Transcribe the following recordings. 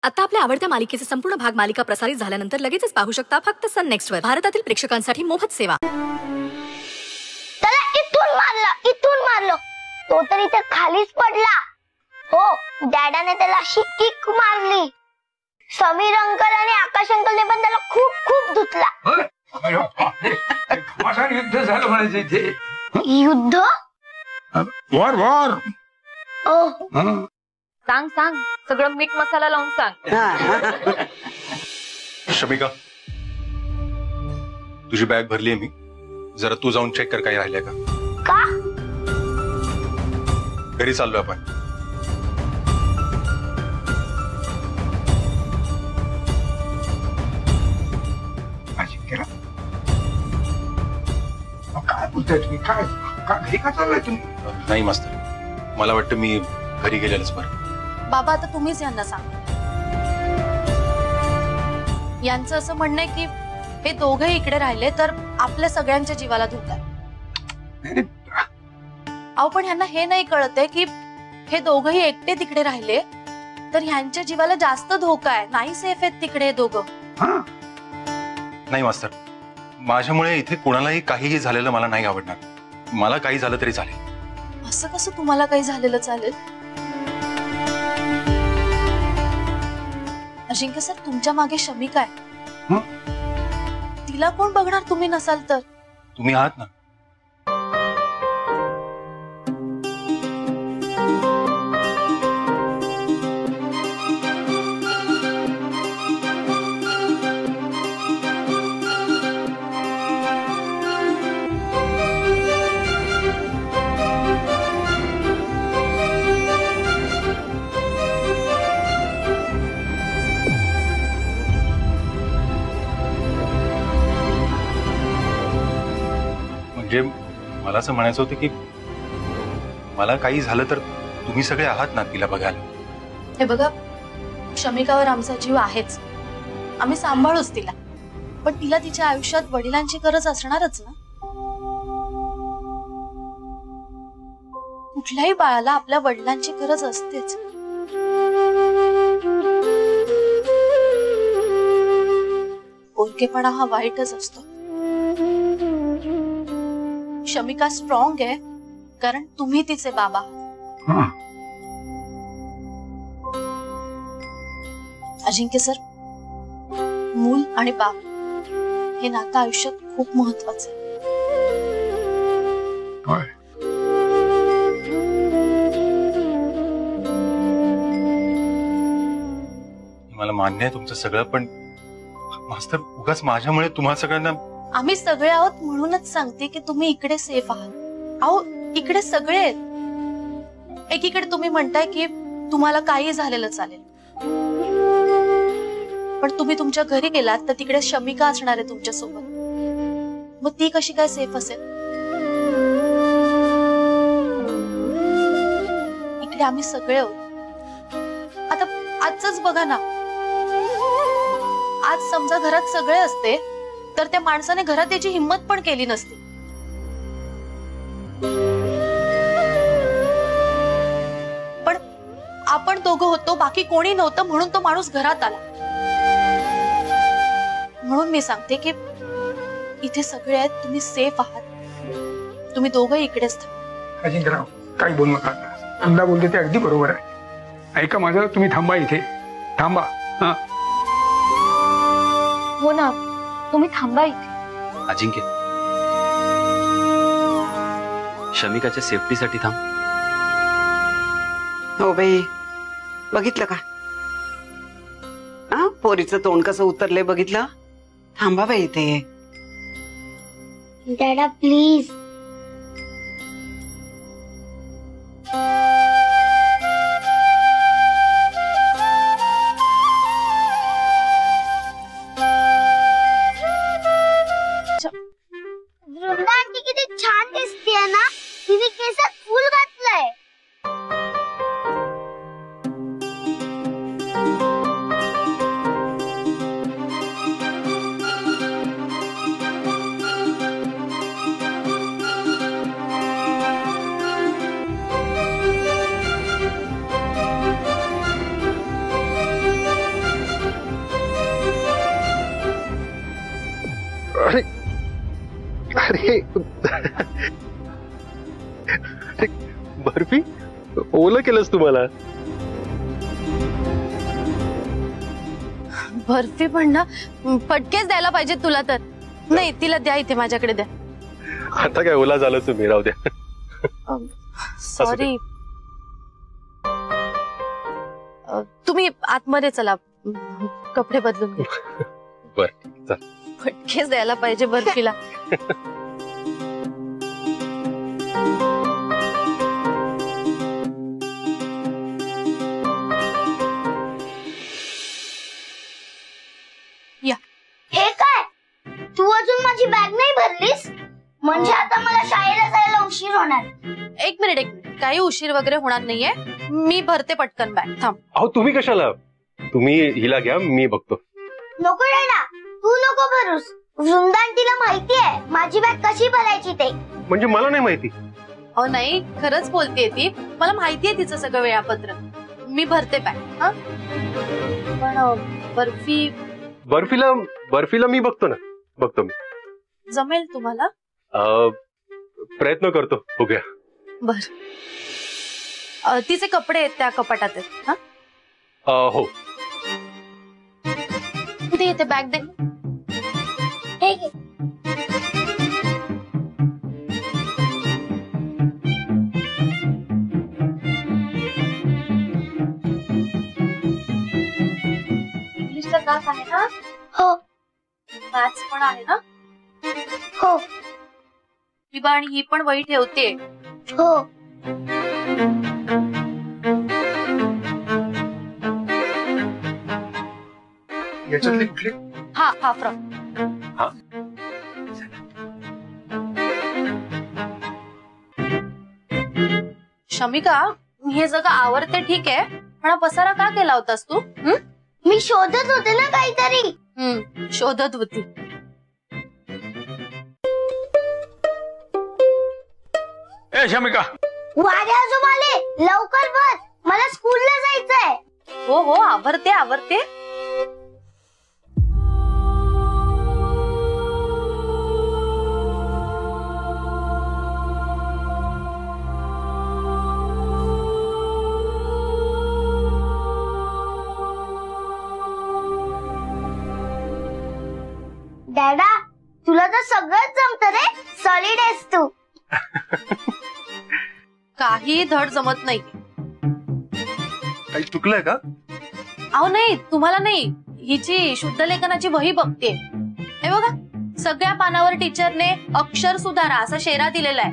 आता आपल्या आवडत्या मालिकेचे संपूर्ण भाग मालिका प्रसारित झाल्यानंतर लगेचच पाहू शकता फक्त सन नेक्स्ट वर. भारतातील प्रेक्षकांसाठी मोफत सेवा. त्याला इथून मारलं तो तरी त्या खालीच पडला. हो, डॅडाने त्याला अशी किक मारली. समीर अंकल आणि आकाश अंकलने पण त्याला खूप खूप धुतला. युद्ध झालं म्हणायचं इथे. युद्ध? War war. सांग सांग, सगळं मीठ मसाला लावून सांग. शमिका, तुझी बॅग भरली आहे मी. जरा तू जाऊन चेक कर काही राहिलंय का. घरी चाललोय आपण. काय बोलताय तुम्ही? काय घरी का चाललाय तुम्ही? नाही मास्तर, मला वाटतं मी घरी गेलेलंच बरं. बाबा, आता तुम्हीच यांना सांगा. यांचं असं म्हणणं आहे की हे दोघे इकडे राहिले तर आपल्या सगळ्यांच्या जीवाला धोका आहे. अहो, पण ह्यांना हे नाही कळत की हे दोघही एकटे तिकडे राहिले तर ह्यांच्या जीवाला जास्त धोका आहे. नाही सेफ आहेत तिकडे दोघं. नाही मास्तर, माझ्यामुळे इथे कोणालाही काहीही झालेलं मला नाही आवडणार. मला काही झालं तरी चालेल. असं कसं तुम्हाला काही झालेलं चालेल? अजिंक्य सर, तुमच्या मागे शमिका आहे. तिला कोण बघणार तुम्ही नसाल तर? तुम्ही आहात ना. म्हणजे मला असं म्हणायचं होतं की मला काही झालं तर तुम्ही सगळे आहात ना तिला बघायला. हे बघा, शमिकावर आमचा जीव आहेच. आम्ही सांभाळूच तिला. पण तिला तिच्या आयुष्यात वडिलांची गरज असणारच ना. कुठल्याही बाळाला आपल्या वडिलांची गरज असतेच. पोरकेपणा हा वाईटच असतो. शमिका स्ट्रॉंग आहे कारण तुम्ही तिचे बाबा आहात. अजिंक्य सर, मूल आणि बाप हे नातं आयुष्यात खूप महत्वाचं आहे. मला मान्य आहे तुमचं सगळं, पण मास्तर उगाच माझ्यामुळे तुम्हा सगळ्यांना. आम्ही सगळे आहोत म्हणूनच सांगते की तुम्ही इकडे सेफ आहात. अहो, इकडे सगळे आहेत. एकीकडे तुम्ही म्हणताय की तुम्हाला काही झालेलं चालेल, पण तुम्ही तुमच्या घरी गेलात तर तिकडे शमिका असणार आहे तुमच्या सोबत. मग ती कशी काय सेफ असेल? इकडे आम्ही सगळे आहोत. आता आजच बघा ना, आज समजा घरात सगळे असते तर त्या माणसाने घरात याची हिंमत पण केली नसती. पण आपण दोघं होतो, बाकी कोणी नव्हतं म्हणून तो माणूस घरात आला. म्हणून मी सांगते की इथे सगळे आहेत, तुम्ही सेफ आहात. तुम्ही दोघं इकडेच थांबा. अजिंक्यराव, काही बोलू नका. अंदा बोलते ते अगदी बरोबर आहे. ऐका माझं, तुम्ही थांबा इथे. थांबा. हो ना, तुम्ही थांबा इथे. अजिंक्य, शमिकाच्या सेफ्टीसाठी थांब. हो बाई, बघितलं का पोरीचं तोंड कसं उतरलंय? बघितलं? थांबा बाई इथे. डॅडा प्लीज. वृंदा आंटी किती छान दिसतेय ना. तिने केसात फूल घातलंय. अरे अरे बर्फी ओलं केलंस तुम्हाला. बर्फी पण ना फटकेच द्यायला पाहिजे तुला तर. नाही तिला द्या, इथे माझ्याकडे द्या. आता काय ओला झालं तुम्ही, राहू द्या. सॉरी. तुम्ही आतमध्ये चला, कपडे बदलून घ्या. बर चल. फटकेच द्यायला पाहिजे बर्फीला. या. हे काय, तू अजून माझी बॅग नाही भरलीस? म्हणजे आता मला शाळेला जायला उशीर होणार. एक मिनिट, काही उशीर वगैरे होणार नाहीये. मी भरते पटकन बॅग. थांब. अहो तुम्ही कशाला, तुम्ही हिला घ्या, मी बघतो. नको डॅडा, तू नको भरूस. वृंदान तिला माहिती आहे माझी बॅग कशी भरायची ते. म्हणजे मला नाही माहिती. अहो नाही, खरंच बोलतेय ती. मला माहितीये तिचं सगळं वेळापत्रक. मी भरते बॅग. हा पण बर्फीला मी बघतो ना, बघतो मी. जमेल तुम्हाला? प्रयत्न करतो, बघूया. बर. तिचे कपडे आहेत त्या कपाटात आहेत. हा हो. कुठे येते बॅग? दे. हे घे. इंग्लिशचा तास आहे ना? हो मॅथ्स पण आहे ना? हो ही बाण ही पण वही ठेवते. हो. याच्यातले कुठले? हा फ्रॉक. हा. शमिका, हे सगळं आवडते ठीक आहे, पण हा पसारा का केला होतास तू? मी शोधत होते ना काहीतरी. शोधत होती. ए शमिका, वारे आजोबा आले, लवकर भर, मला स्कूलला जायचंय. हो आवरते. डॅडा, तुला तर सगळंच जमतं रे. सॉलिड आहेस तू. काही धड जमत नाही. काही चुकलंय का? अहो नाही, तुम्हाला नाही. हिची शुद्ध लेखनाची वही बघते. हे बघा, सगळ्या पानावर टीचरने अक्षर सुधारा असा शेरा दिलेला आहे.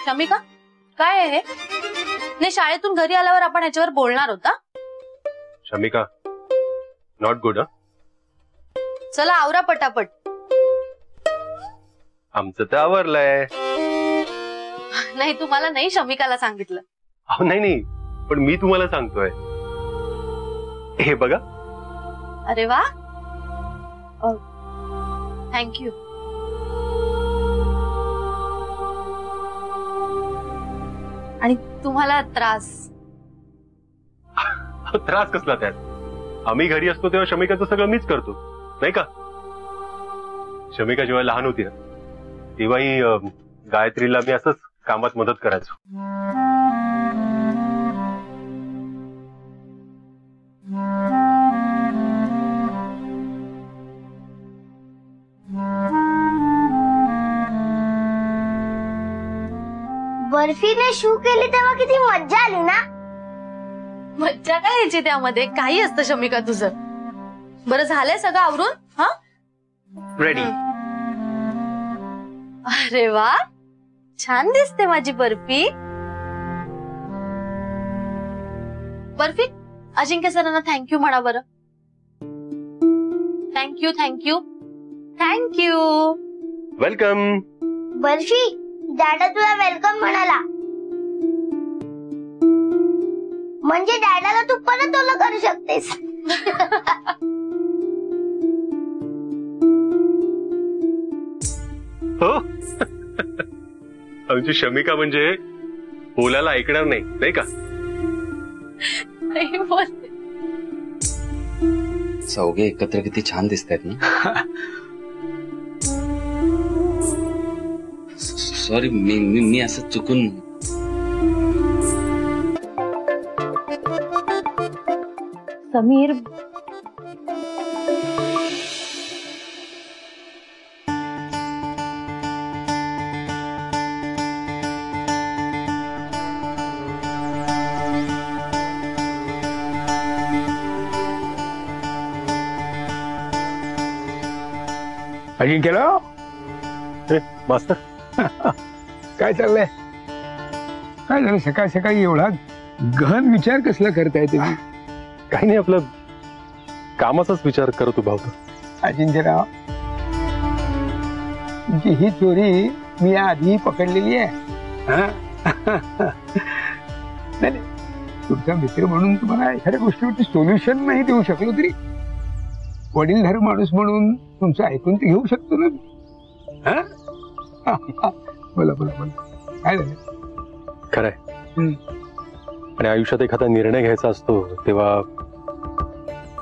शमिका, काय आहे हे? नाही, शाळेतून घरी आल्यावर आपण ह्याच्यावर बोलणार होता. Shamika, not good. चला आवरा पटापट. आमचं तर आवरलंय. नाही, तुम्हाला नाही, शमिकाला सांगितलं. अहो नाही, पण मी तुम्हाला सांगतोय. हे बघा. अरे वा, थँक्यू. आणि तुम्हाला त्रास? त्रास कसला त्यात? आम्ही घरी असतो तेव्हा शमिकाचं सगळं मीच करतो, नाही का? शमिका जेव्हा लहान होती ना, तेव्हाही गायत्रीला मी असंच कामात मदत करायचो. बर्फीने शू केली तेव्हा किती मज्जा आली ना. मज्जा काय यायची त्यामध्ये? काही असतं शमिका तुझं. बरं झालंय सगळं आवरून? हा, रेडी. अरे वा, छान दिसते माझी बर्फी. बर्फी, अजिंक्य सरांना थँक्यू म्हणा बरं. थँक्यू. वेलकम. बर्फी, डॅडा तुला वेलकम म्हणाला. म्हणजे डॅडाला तू परत ओलं करू शकतेस. हो. आमची शमिका म्हणजे बोलायला ऐकणार नाही, नाही का? नाही बोलते. चौघे एकत्र किती छान दिसतायत ना. सॉरी, मी असं चुकून. समीर, अजिंक्यराव, मास्तर, काय चाललंय? काय झालं सकाळ सकाळी एवढा गहन विचार कसला करताय तुम्ही? काही नाही, आपलं कामाचाच विचार करत उभा होतो. अजिंक्यराव, तुमची ही चोरी मी आधी पकडलेली आहे. हा? नाही, तुमचा मित्र म्हणून तुम्हाला एखाद्या गोष्टीवरती सोल्युशन नाही देऊ शकलो तरी वडीलधारी माणूस म्हणून तुमचं ऐकून ते घेऊ शकतो ना. बोला बोला बोला, काय झालं? खरंय. आणि आयुष्यात एखादा निर्णय घ्यायचा असतो तेव्हा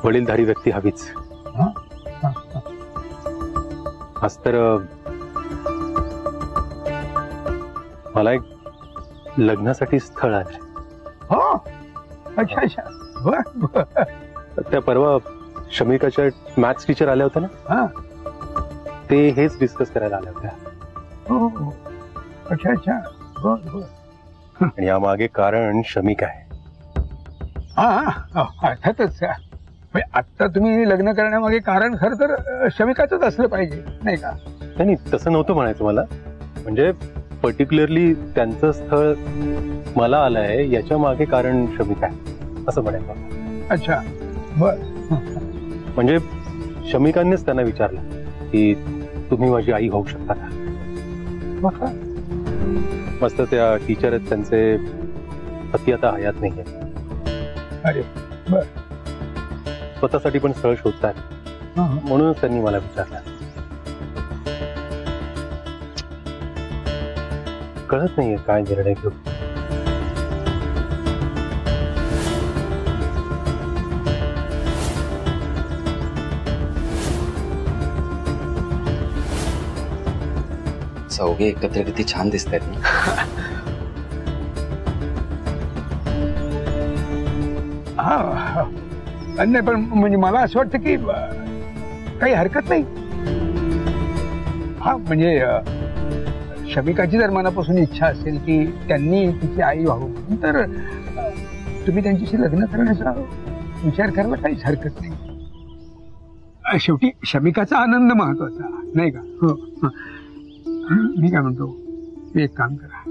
वडीलधारी व्यक्ती हवीच. आज तर मला एक लग्नासाठी स्थळ आहे. हो, अच्छा अच्छा, बर. त्या परवा शमिकाच्या मॅथ्स टीचर आल्या होत्या ना, ते हेच डिस्कस करायला आल्या होत्या. हो, अच्छा अच्छा, बर बर. आणि यामागे कारण शमिका आहे. अर्थातच. आता तुम्ही लग्न करण्यामागे कारण खरं तर शमिकाच असलं पाहिजे, नाही का? नाही, तसं नव्हतं म्हणायचं मला. म्हणजे पर्टिक्युलरली त्यांचं स्थळ मला आलंय याच्या मागे कारण शमिका आहे असं म्हणायचं. अच्छा, बर. म्हणजे शमिकांनीच त्यांना विचारलं की तुम्ही माझी आई होऊ शकता का? मस्त त्या टीचर आहेत, त्यांचे पती आता हयात नाहीये. अरे बर. स्वतःसाठी पण स्थळ शोधतात, म्हणूनच त्यांनी मला विचारलं. कळत नाहीये काय निर्णय घेऊ. चौघे एकत्र किती छान दिसतायत ना. नाही, पण म्हणजे मला असं वाटतं की काही हरकत नाही. हा, म्हणजे शमिकाची जर मनापासून इच्छा असेल की त्यांनी तिची आई व्हावं तर तुम्ही त्यांच्याशी लग्न करण्याचा विचार करायला काहीच हरकत नाही. शेवटी शमिकाचा आनंद महत्वाचा, नाही का? हो. मी काय म्हणतो, तुम्ही एक काम करा,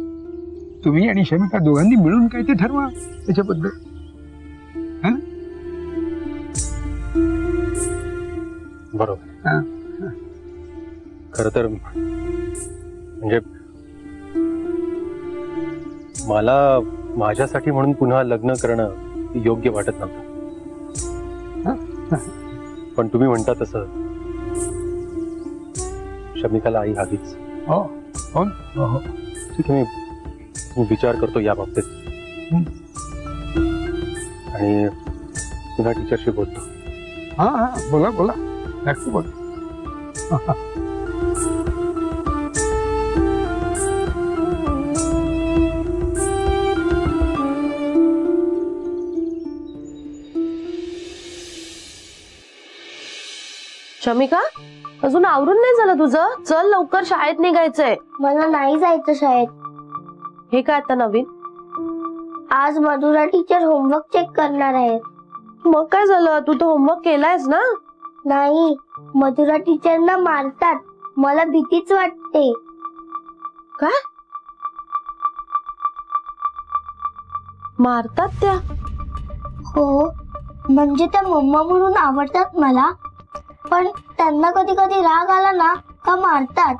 तुम्ही आणि शमिका दोघांनी मिळून काय ते ठरवा त्याच्याबद्दल. बरोबर. खर तर म्हणजे मला माझ्यासाठी म्हणून पुन्हा लग्न करणं योग्य वाटत नव्हतं. पण तुम्ही म्हणता तसं शमिकाला आई हवीच. हो हो हो, ठीक आहे, मी विचार करतो या बाबतीत आणि पुन्हा टीचरशी बोलतो. हा, बोला बोला, नक्की बोला. शमिका, अजून आवरून नाही झालं तुझं? चल लवकर, शाळेत निघायचंय. मला नाही जायचं शाळेत. हे काय आता नवीन? आज मधुरा टीचर होमवर्क चेक करणार आहेत. मग काय झालं? तू तर होमवर्क केलायस ना? नाही, मधुरा टीचरना मारतात. मला भीतीच वाटते. काय मारतात त्या? हो, म्हणजे त्या मम्मा म्हणून आवडतात मला, पण त्यांना कधी कधी राग आला ना का मारतात.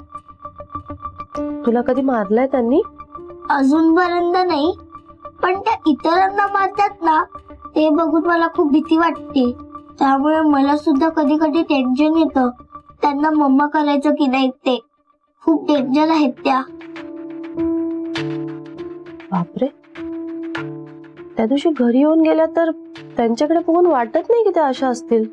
तुला कधी मारलंय त्यांनी? अजूनपर्यंत नाही, पण त्या इतरांना मारतात ना ते बघून मला खूप भीती वाटते. त्यामुळे मला सुद्धा कधी कधी टेन्शन येतं त्यांना मम्मा करायचं की नाही ते. खूप डेंजर आहेत त्या. बापरे, त्या दिवशी घरी येऊन गेल्या तर त्यांच्याकडे बघून वाटत नाही की त्या अशा असतील.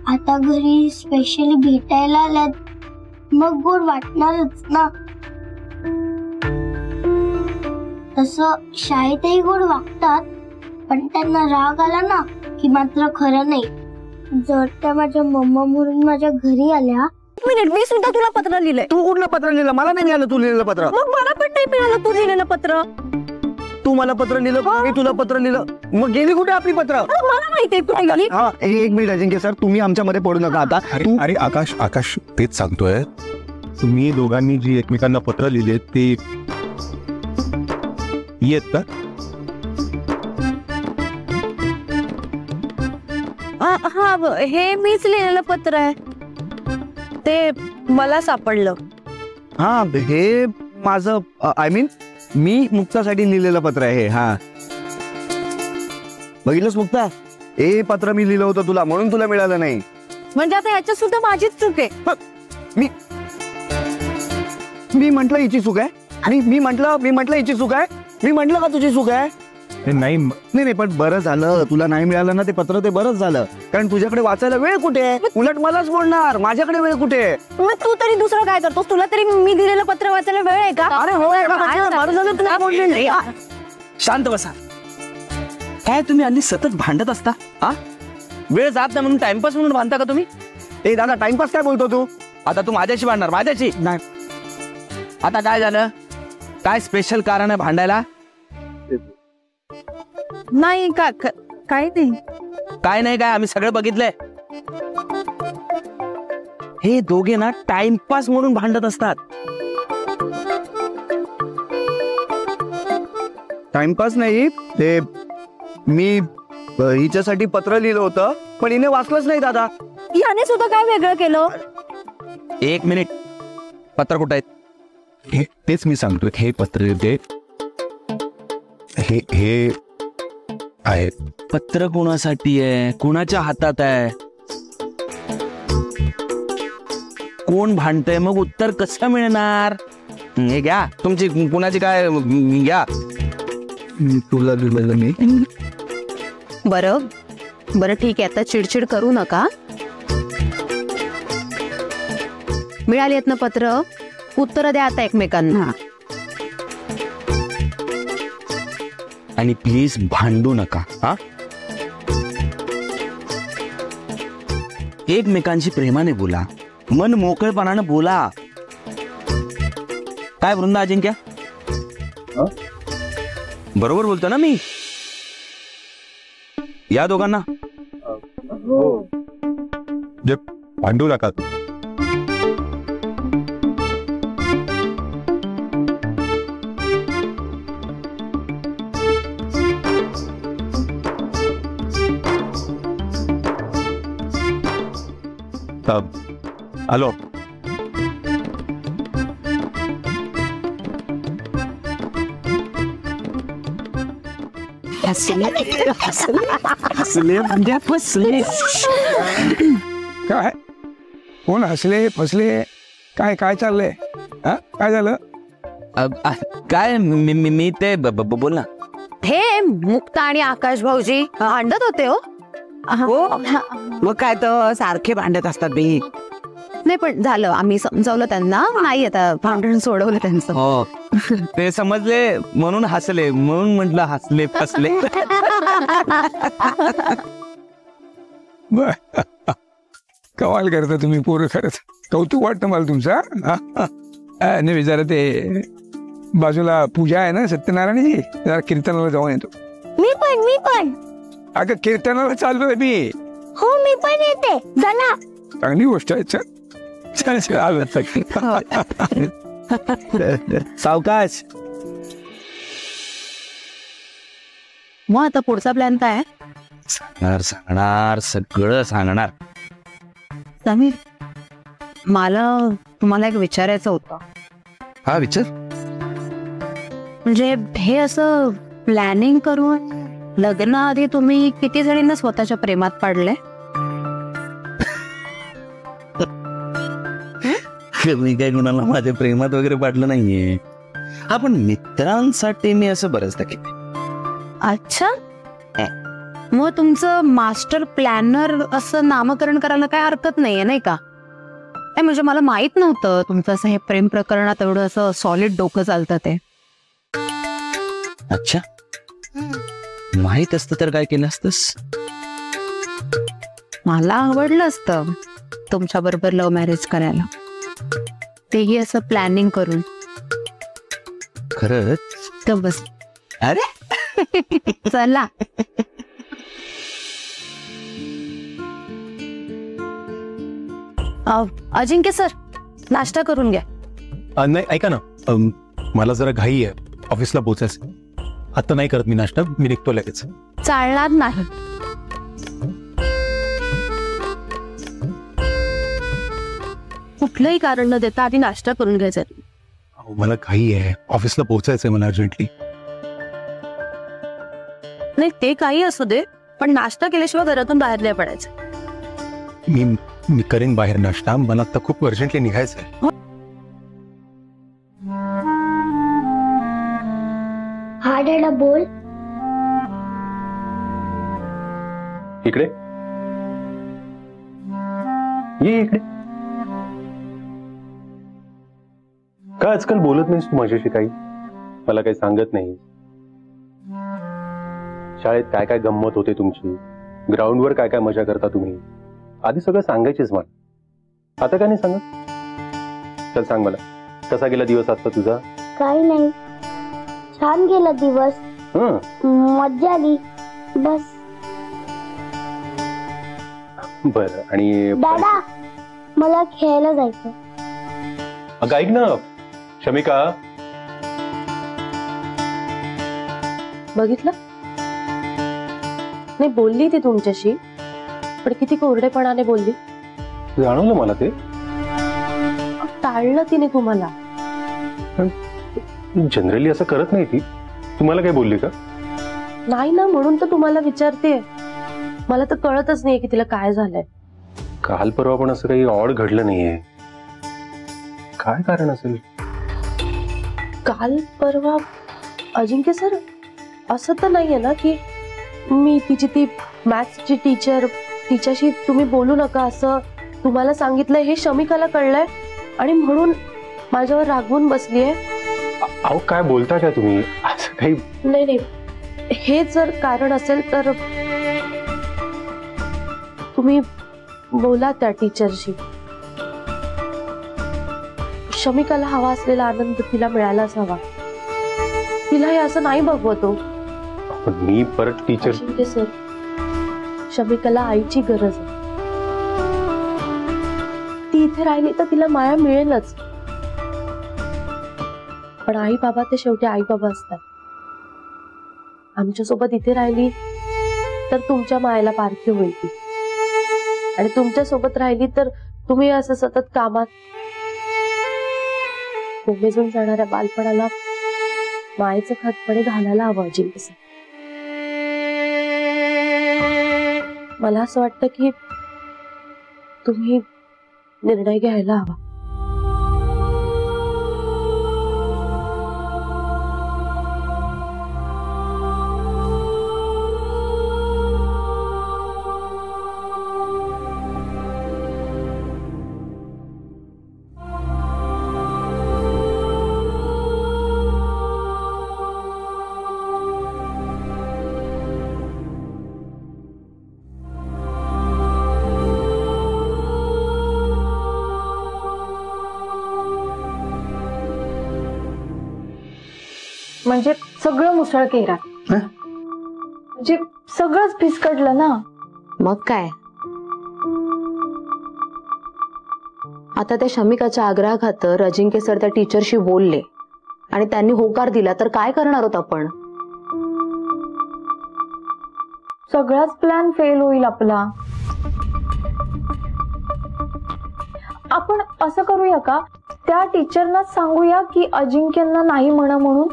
आता घरी स्पेशली भेटायला आल्यात मग गोड वाटणारच ना. तसं शाळेतही गोड वागतात, पण त्यांना राग आला ना की मात्र खरं नाही. जर त्या माझ्या मम्मा म्हणून माझ्या घरी आल्या. मिनिट, मी सुद्धा तुला पत्र लिहिलंय. तू कुठलं पत्र लिहिलं? मला नाही मिळालं तू लिहिलेलं पत्र. मग मला पण नाही मिळालं तू लिहिलेलं पत्र. तू मला पत्र लिहिलं, मी तुला पत्र लिहिलं, मग गेली कुठे आपली पत्र? मला माहितीये कुठे गेली. हा, एक मिनिट अजिंक्य सर, तुम्ही आमच्यामध्ये पडू नका आता. अरे आकाश तेच सांगतोय. तुम्ही दोघांनी जी एकमेकांना पत्र लिहिले ते येत का? हा, हे मीच लिहिलेलं पत्र आहे. ते मला सापडलं. हा, हे माझं आय मीन मी मुक्तासाठी लिहिलेलं पत्र आहे. हा, बघितलंस मुक्ता, हे पत्र मी लिहिलं होतं तुला, म्हणून तुला मिळालं नाही. म्हणजे आता याच्यात सुद्धा माझीच चूक आहे. मी म्हंटल हिची चूक आहे, आणि मी म्हंटल हिची चूक आहे. मी म्हंटल का तुझी चूक आहे? नाही, पण बरं झालं तुला नाही मिळालं ना ते पत्र. ते बरंच झालं, कारण तुझ्याकडे वाचायला वेळ कुठे? उलट मलाच बोलणार, माझ्याकडे वेळ कुठे? मग तू तरी दुसरं काय करतोस? तुला तरी मी दिलेलं पत्र वाचायला वेळ आहे का? अरे हो, शांत बसा. काय तुम्ही अगदी सतत भांडत असता? हा, वेळ जात नाही म्हणून टाइमपास म्हणून भांडता का तुम्ही? ए दादा, टाइमपास काय बोलतो तू? आता तू माझ्याशी भांडणार? माझ्याशी नाही. आता काय झालं? काय स्पेशल कारण आहे भांडायला? नाही का, काय नाही. काय नाही, काय आम्ही सगळं बघितलंय. हे दोघे ना टाइमपास म्हणून भांडत असतात. टाइमपास नाही, ते मी हिच्यासाठी पत्र लिहिलं होतं, पण हिने वाचलंच नाही दादा. याने सुद्धा काय वेगळं केलं? एक मिनिट, पत्र कुठं आहेत? तेच मी सांगतोय. हे पत्र ते हे आहे. पत्र कोणासाठी आहे? कोणाच्या हातात आहे? कोण भांडतंय? मग उत्तर कसं मिळणार? हे घ्या, तुमची कुणाची काय घ्या. तुला लिहिलेलं मी. बरं ठीक आहे, आता चिडचिड करू नका. मिळाली आहेत ना पत्र, उत्तर द्या आता एकमेकांना. आणि प्लीज भांडू नका. हा, एकमेकांशी प्रेमाने बोला, मन मोकळेपणानं बोला. काय वृंदा, अजिंक्य बरोबर बोलतो ना मी? या दोघांना भांडू नका. आलो. हसले म्हणजे फसले. काय कोण हसले फसले? काय काय चाललंय? काय झालं? काय मी ते बोल ना. हे मुक्ता आणि आकाश भाऊजी भांडत होते. हो, मग काय तर सारखे भांडत असतात बी. नाही, पण झालं, आम्ही समजावलं त्यांना. नाही, आता भांडण सोडवलं त्यांचं. हो, ते समजले म्हणून हसले, म्हणून म्हटलं हसले फसले. कमाल करता तुम्ही पोरं, खरंच कौतुक वाटतं मला तुमचा. नाही, जरा ते बाजूला पूजा आहे ना सत्यनारायणाची, जरा कीर्तनाला जाऊन येतो. मी पण अगं कीर्तनाला चाललोय मी. हो, मी पण येते. चला. चांगली गोष्ट आहे. चल आलो. सावकाश. मग आता पुढचा प्लॅन काय? सांगणार सगळं सांगणार. समीर, मला तुम्हाला एक विचारायचं होतं. हा, विचार. म्हणजे हे असं प्लॅनिंग करून लग्नाआधी तुम्ही किती जणींना स्वतःच्या प्रेमात पाडले? मी काय कोणाला माझ्या प्रेमात वगैरे पाडलं नाहीये. हा, पण मित्रांसाठी मी असं बरंचदा केलं. अच्छा, मग तुमचं मास्टर प्लॅनर असं नामकरण करायला काय हरकत नाहीये नाही का? नाही म्हणजे मला माहित नव्हतं तुमचं असं हे प्रेम प्रकरणात एवढं असं सॉलिड डोकं चालतं ते. अच्छा, माहित असतं तर काय केलं असतंस? मला आवडलं असतं तुमच्या बरोबर लव्ह मॅरेज करायला, तेही असं प्लॅनिंग करून. खरंच? तर बस. अरे चला. अजिंक्य सर, नाश्ता करून घ्या. नाही ऐका ना, मला जरा घाई आहे, ऑफिसला पोचायचं. आता नाही करत मी नाश्ता, मी निघतो लगेच. चालणार नाही. कुठलंही कारण न देता आधी नाश्ता करून घ्यायचा. मला घाई आहे, ऑफिसला पोचायचंय मला अर्जंटली. नाही ते काही असू दे, पण नाश्ता केल्याशिवाय घरातून बाहेर नाही पडायचं. मी करेन बाहेर नाश्ता, मला आता खूप अर्जंटली निघायचंय. हा डॅडा बोल. इकडे ये, इकडे. का आजकाल बोलत नाहीस तू माझ्याशी? काही मला काही सांगत नाही. शाळेत काय काय गंमत होते तुमची, ग्राउंडवर काय काय मजा करता तुम्ही, आधी सगळं सांगायचीच मला. आता का नाही सांगत? चल सांग मला, कसा गेला दिवस आजचा तुझा? काही नाही, छान गेला दिवस. मज्जा आली बस. बर. आणि दादा, मला खेळायला जायचं. अगं ऐक ना शमिका. बघितलं नाही, बोलली ती तुमच्याशी, पण किती कोरडेपणाने बोलली. जाणवलं मला ते. टाळलं तिने तुम्हाला. जनरली असं करत नाही ती. तुम्हाला काय बोलली का? नाही ना, म्हणून तर तुम्हाला विचारते. मला तर कळतच नाहीये की तिला काय झालंय. काल परवा पण असं काही ऑड घडलं नाहीये. काय कारण असेल? काल परवा अजिंक्य सर, असं तर नाहीये ना की मी तिची ती मॅथ्सची टीचर, तिच्याशी तुम्ही बोलू नका असं तुम्हाला सांगितलंय, हे शमिकाला कळलंय आणि म्हणून माझ्यावर रागवून बसलीये? अहो काय बोलता काय तुम्ही? असं काही नाही नाही, हे जर कारण असेल तर तुम्ही बोला त्या टीचरशी. शमिकाला हवा असलेला आनंद तिला मिळालाच हवा. तिला हे असं नाही बघवतो. मी परत टीचर. सर, शमिकाला आईची गरज आहे. ती इथे राहिली तर तिला माया मिळेलच, पण आई बाबा ते शेवटी आई बाबा असतात. आमच्या सोबत इथे राहिली तर तुमच्या मायेला पारखी होईल ती, आणि तुमच्या सोबत राहिली तर तुम्ही असं सतत कामात. कोमेजून जाणाऱ्या बालपणाला मायेचं खतपणे घालायला हवं अजिंक्य सर. मला असं वाटतं की तुम्ही निर्णय घ्यायला हवा. म्हणजे सगळं मुसळकेरा, म्हणजे सगळंच फिसकटलं ना. मग काय, आता त्या शमिकाच्या आग्रहाखातर अजिंक्य सर त्या टीचरशी बोलले आणि त्यांनी होकार दिला तर काय करणार आहोत आपण? सगळाच प्लॅन फेल होईल आपला. आपण असं करूया का, त्या टीचरना सांगूया की अजिंक्यांना नाही म्हणा म्हणून.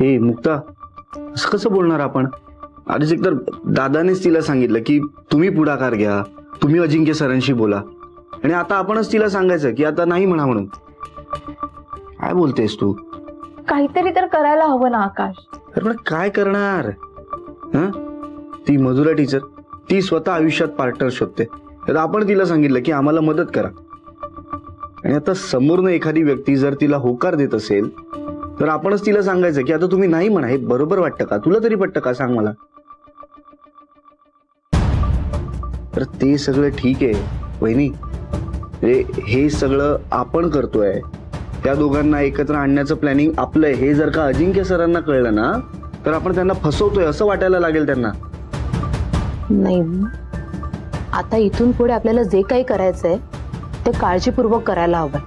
हे मुक्ता, असं कसं बोलणार आपण? आधीच एकतर दादानेच तिला सांगितलं की तुम्ही पुढाकार घ्या, तुम्ही अजिंक्य सरांशी बोला, आणि आता आपणच तिला सांगायचं की आता नाही म्हणा म्हणून. काय बोलतेस तू? काहीतरी तर करायला हवं ना आकाश. अरे पण काय करणार? ती मधुरा टीचर, ती स्वतः आयुष्यात पार्टनर शोधते, तर आपण तिला सांगितलं की आम्हाला मदत करा. आणि आता समोरनं एखादी व्यक्ती जर तिला होकार देत असेल तर आपणच तिला सांगायचं की आता तुम्ही नाही म्हणा, हे बरोबर वाटतं का, तुला तरी पटतं का, सांग मला. तर ते सगळं ठीक आहे वहिनी, हे सगळं आपण करतोय, त्या दोघांना एकत्र आणण्याचं प्लॅनिंग आपलं आहे. हे जर का अजिंक्य सरांना कळलं ना तर आपण त्यांना फसवतोय असं वाटायला लागेल त्यांना. नाही, आता इथून पुढे आपल्याला जे काही करायचंय ते काळजीपूर्वक करायला हवं.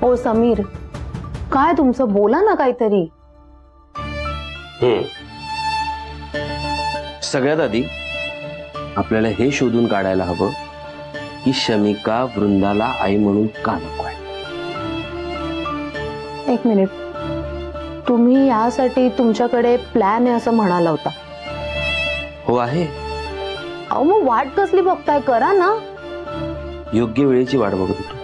ओ समीर, काय तुमचं, बोला ना काहीतरी. सगळ्यात आधी आपल्याला हे शोधून काढायला हवं की शमिका वृंदाला आई म्हणून का नको आहे. एक मिनिट, तुम्ही यासाठी तुमच्याकडे प्लॅन आहे असं म्हणाला होता. हो आहे. अहो मग वाट कसली बघताय, करा ना. योग्य वेळेची वाट बघत होतो.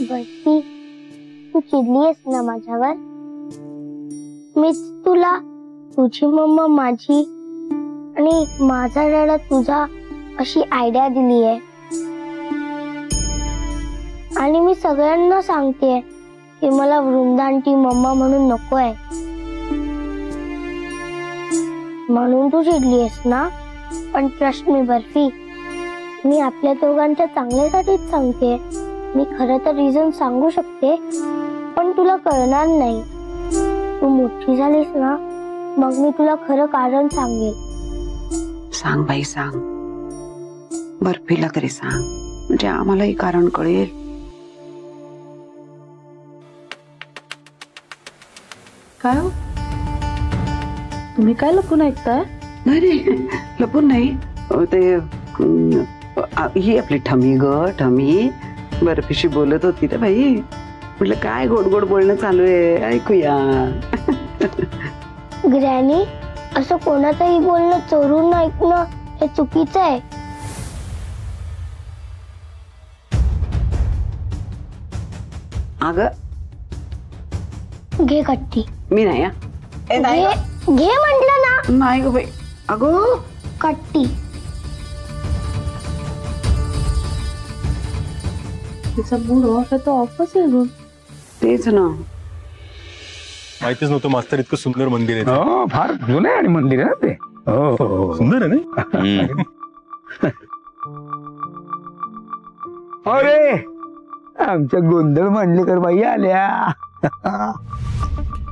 बर्फी, तू चिडलीयस ना माझ्यावर? मीच तुला तुझी मम्मा माझी आणि माझा डॅडा तुझा अशी आयडिया दिली आहे. आणि मी सगळ्यांना सांगते की मला वृंदा आंटी मम्मा म्हणून नको आहे. म्हणून तू चिडलीयस ना? पण ट्रस्ट मी बर्फी, मी आपल्या दोघांच्या चांगल्यासाठीच सांगते. मी खरं तर रिझन सांगू शकते पण तुला कळणार नाही. तू मोठी झालीस ना मग मी तुला खरं कारण सांगेल. सांग बाई सांग, बर्फीला तरी सांग, म्हणजे आम्हालाही कारण कळेल. काय हो, तुम्ही काय लपून ऐकताय? नाही लपून नाही, ते ही आपली ठमी ग, ठमी बर्फीशी बोलत होती तर बाई, म्हटलं काय गोड गोड बोलणं चालू आहे, ऐकूया. ग्रॅनी, असं कोणाचंही बोलणं चोरून ऐकणं हे चुकीचं आहे. अगं घे कट्टी. मी नाही घे म्हटलं ना. नाही ग बाई, अगं कट्टी. तिचा मूड ऑफ आहे तो ऑफच आहे ग. तेच ना, माहितीच नव्हतं मास्तर इतकं सुंदर मंदिर आहे. हो, फार जुनं आहे आणि मंदिर आहे ना ते. हो, सुंदर आहे ना. अरे आमच्या गोंधळ मांडलेकर बाई आल्या.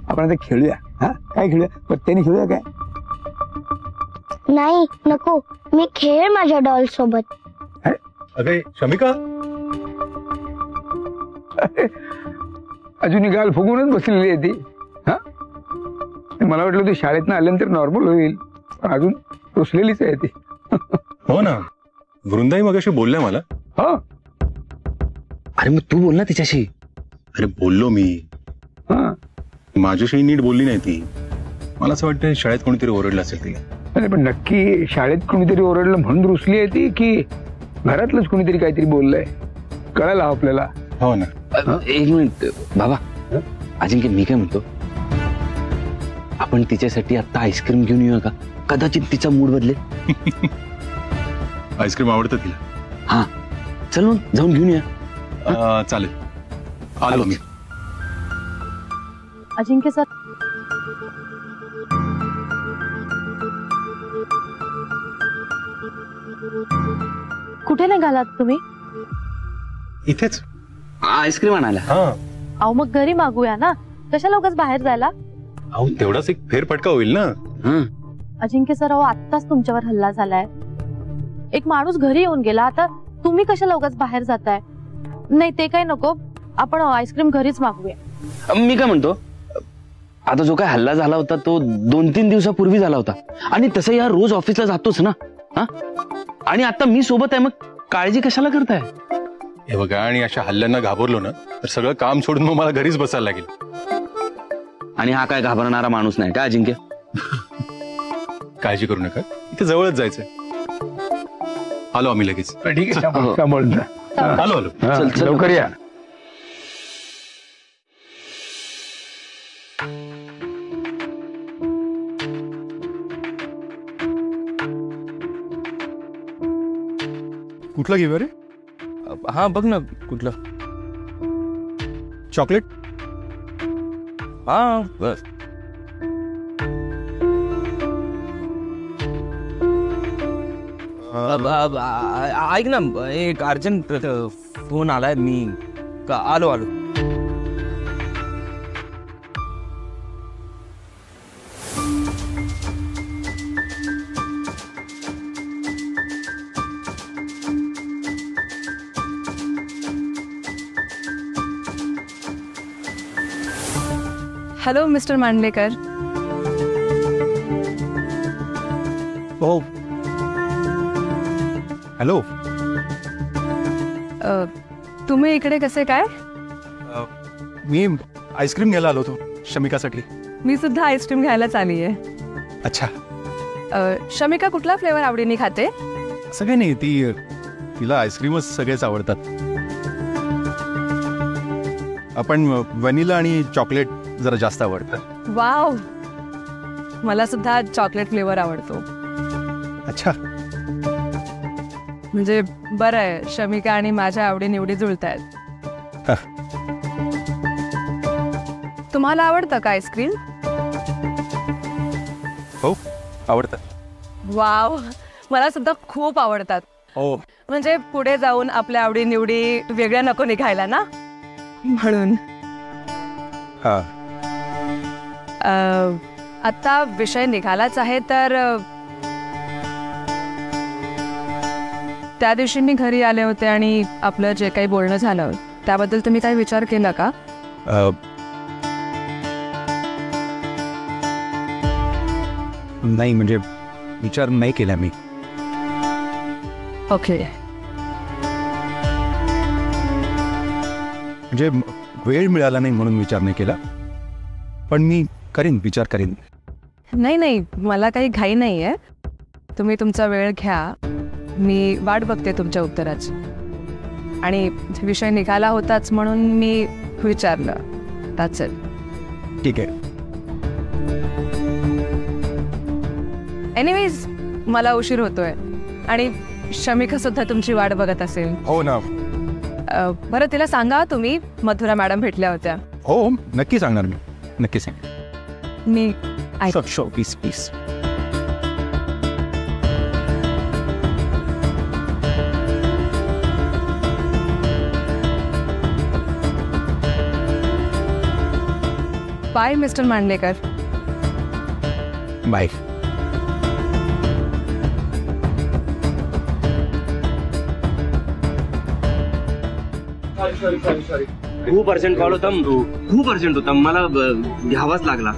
आपण आता खेळूया. हा, काय खेळूया? पत्त्याने खेळूया काय? नाही नको, मी खेळ माझ्या डॉल सोबत. अगं शमिका, अजून गाल फुगूनच बसलेली आहे ती. हा, मला वाटलं ती शाळेतनं आल्यानंतर नॉर्मल होईल, पण अजून रुसलेलीच आहे ती. हो ना, वृंदाई मगाशी बोलल्या मला. हो, अरे मग तू बोल ना तिच्याशी. अरे बोललो मी, माझ्याशी नीट बोलली नाही ती. मला असं वाटतं शाळेत कोणीतरी ओरडलं असेल तिला. अरे पण नक्की शाळेत कोणीतरी ओरडलं म्हणून रुसली आहे ती की घरातलंच कोणीतरी काहीतरी बोललंय? कळायला हवं आपल्याला. हो ना. एक मिनिट बाबा, अजिंक्य मी काय म्हणतो, आपण तिच्यासाठी आता आईस्क्रीम घेऊन येऊया का? कदाचित तिचा मूड बदलेल. आईस्क्रीम आवडतं तिला. हा चल मग जाऊन घेऊन या. चालेल, आलो मी. अजिंक्य सर, कुठे निघालात तुम्ही? इथेच आईस्क्रीम आणायला. अहो मग घरी मागूया ना, कशाला उगाच बाहेर जायला? अहो तेवढाच एक फेरफटका होईल ना. अजिंक्य सर, अहो आत्ताच तुमच्यावर हल्ला झालाय. एक माणूस घरी येऊन गेला, आता तुम्ही कशाला उगाच बाहेर जाताय? नाही ते काय नको, आपण आईस्क्रीम घरीच मागूया. मी काय म्हणतो, आता जो काय हल्ला झाला होता तो 2-3 दिवसापूर्वी झाला होता, आणि तसं या रोज ऑफिसला जातोच ना. हा, आणि आता मी सोबत आहे, मग काळजी कशाला करताय? हे बघा, आणि अशा हल्ल्यांना घाबरलो ना तर सगळं काम सोडून मग मला घरीच बसायला लागेल. आणि हा काय घाबरणारा माणूस नाही का अजिंक्य? काळजी करू नका, इथे जवळच जायचंय. आलो आम्ही लगेच. ठीक आहे, सांभाळून जा. आलो आलो. चल चल, लवकर या. कुठला घेऊ रे? हा बघ ना कुठलं. चॉकलेट? हा बस. ऐक ना, एक अर्जंट फोन आलाय, मी आलो आलो. Hello mister Mandlekar. हो हॅलो. तुम्ही इकडे कसे काय? मी आईस्क्रीम घ्यायला आलो होतो शमिकासाठी. मी सुद्धा आईस्क्रीम घ्यायलाच आली आहे. अच्छा. शमिका कुठला फ्लेवर आवडीने खाते? असं काही नाही, तिला आईस्क्रीमच सगळेच आवडतात. आपण व्हॅनिला आणि चॉकलेट जरा जास्त आवडतं. वाव, मला सुद्धा चॉकलेट फ्लेवर आवडतो. अच्छा. म्हणजे बरं आहे, शमिका आणि माझ्या आवडीनिवडी जुळत आहेत. तुम्हाला आवडतं का आईस्क्रीम? हो आवडतं. वाव, मला सुद्धा खूप आवडतात. हो. म्हणजे पुढे जाऊन आपल्या आवडीनिवडी वेगळ्या नको निघायला ना, म्हणून. हा. आता विषय निघालाच आहे, तर त्या दिवशी मी घरी आले होते आणि आपलं जे काही बोलणं झालं त्याबद्दल तुम्ही काही विचार केला का? नाही, म्हणजे विचार नाही केला मी. ओके. म्हणजे वेळ मिळाला नाही म्हणून विचार नाही केला, पण मी करीन, विचार करीन. नाही नाही, मला काही घाई नाही आहे. तुम्ही तुमचा वेळ घ्या, मी वाट बघते तुमच्या उत्तराची. आणि विषय निघाला होताच म्हणून मी विचारलं. That's it. ठीक आहे. एनिवेज, मला उशीर होतोय आणि शमिका सुद्धा तुमची वाट बघत असेल. हो ना. बरं, तिला सांगा तुम्ही मधुरा मॅडम भेटल्या होत्या. हो नक्की सांगणार मी, नक्की सांग. मी show please please. Bye mister Mandlekar. Bye. खूप अर्जंट कॉल होता, खूप अर्जंट होता, मला घ्यावाच लागला.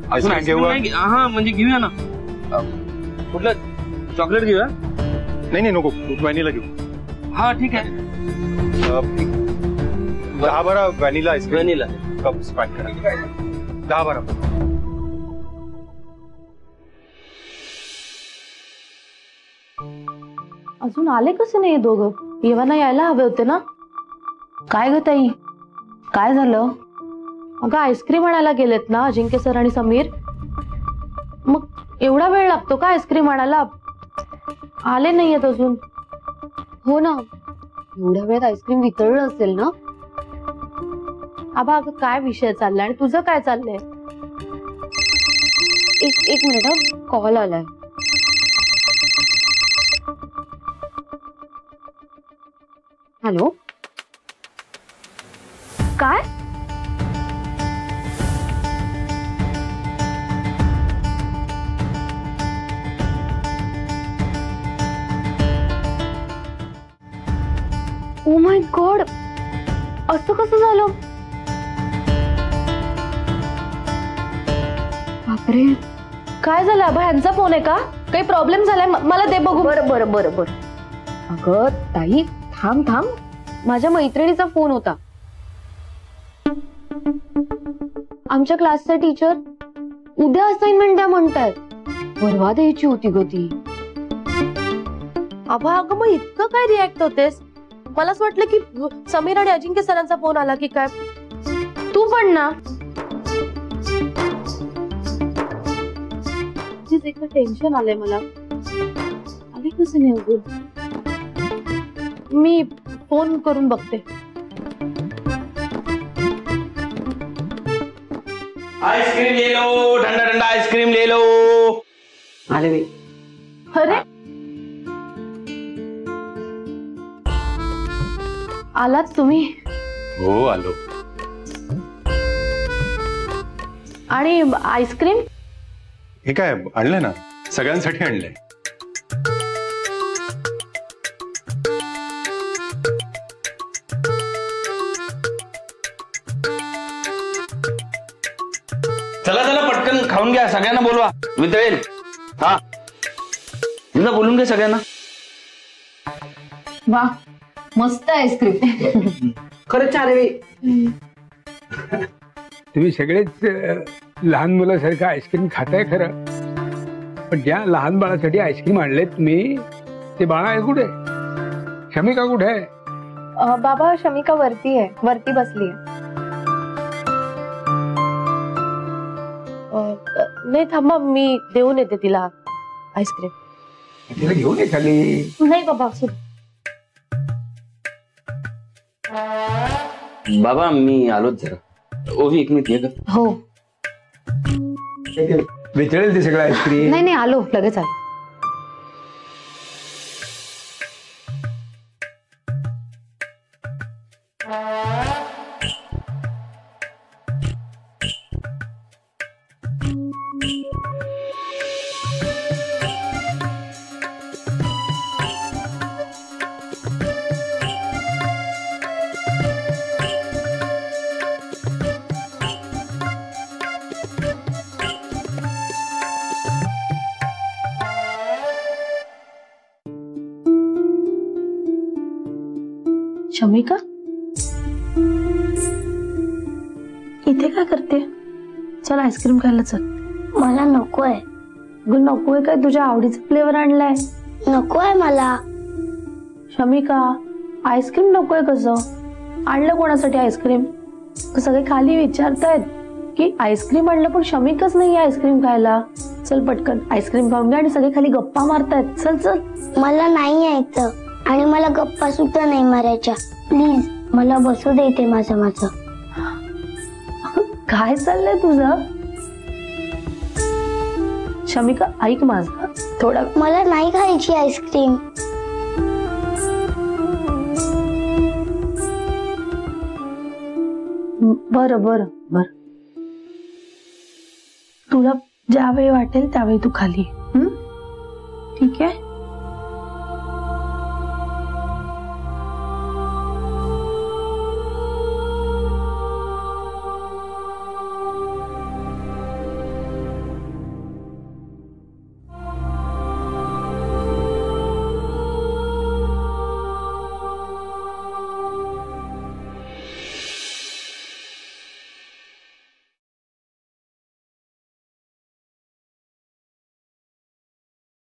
हा म्हणजे घेऊया ना. कुठलं चॉकलेट घेऊया? नाही नको, व्हॅनिला घेऊ. हा ठीक आहे. 10-12 vanilla ice cream. Vanilla cups pack करा. 10-12. अजून आले कसे नाही दोघं? येवाना यायला हवे होते ना. काय ग ताई, काय झालं? अगं आईस्क्रीम आणायला गेलेत ना अजिंक्य सर आणि समीर. मग एवढा वेळ लागतो का आईस्क्रीम आणायला? आले नाहीयेत अजून. हो ना, एवढ्या वेळात आईस्क्रीम वितळलं असेल ना. आबा, अगं काय विषय चाललाय आणि तुझं काय चाललंय? एक मिनिट, कॉल आलाय. हॅलो. काय? ओ माय गॉड, असं कसं झालं? बापरे, काय झालं आबा? ह्यांचा फोन आहे का? काही प्रॉब्लेम झालाय? मला दे बघू. बरं बरं बरं बरं. अगं ताई, थांब थांब, माझ्या मैत्रिणीचा फोन होता. आमच्या क्लासचा टीचर उद्या असाइनमेंट द्या म्हणतायत. परवा द्यायची होती ग ती. अभा अगं मग इतकं काय रिॲक्ट होतेस? मलाच वाटलं की समीर आणि अजिंक्य सरांचा फोन आला की काय. तू पण ना. टेन्शन आलंय मला. आले कसं नाही अजून. मी फोन करून बघते. आइसक्रीम ले लो, ठंडा ठंडा आइसक्रीम ले लो. आले बाई. अरे आलात तुम्ही? हो आलो. आणि आईस्क्रीम? हे काय आणलंय ना, सगळ्यांसाठी आणलंय. चला चला पटकन खाऊन घ्या, सगळ्यांना बोलवा, वितळेल. हा तुला बोलून घे सगळ्यांना. वा मस्त आईस्क्रीम. खरंच छान आहे. तुम्ही सगळेच लहान मुलासारखं आईस्क्रीम खाताय खरं, पण ज्या लहान बाळासाठी आईस्क्रीम आणले तुम्ही ते बाळ आहे कुठे? शमिका कुठे आहे? बाबा शमिका वरती आहे, वरती बसली आहे. नाही थांबा, मी देऊन येते तिला आईस्क्रीम. तिला घेऊन ये खाली. नाही बाबा. बाबा मी आलोच जरा. ओवी एक मिनिट ये ग. हो वितळेल ते सगळं आईस्क्रीम. नाही आलो, लगेच आलो. शमिका इथे काय करते? चल आईस्क्रीम खायला चल. मला नकोय. नकोय काय? तुझ्या आवडीचा फ्लेवर आणलाय. नकोय मला. शमिका आईस्क्रीम नकोय कसं? आणलं कोणासाठी आईस्क्रीम? सगळे खाली विचारतायत की आईस्क्रीम आणलं, पण शमिकाच नाही आईस्क्रीम खायला. चल पटकन आईस्क्रीम खाऊन घ्या आणि सगळे खाली गप्पा मारतायत. चल चल. मला नाही यायचं आणि मला गप्पा सुद्धा नाही मारायच्या. प्लीज मला बसू दे इथे माझं माझं. काय चाललंय तुझं? शमिका ऐक माझं थोडा. मला नाही खायची आईस्क्रीम. बरं बरं बरं, तुला ज्यावेळी वाटेल त्यावेळी तू खाली. ठीक आहे.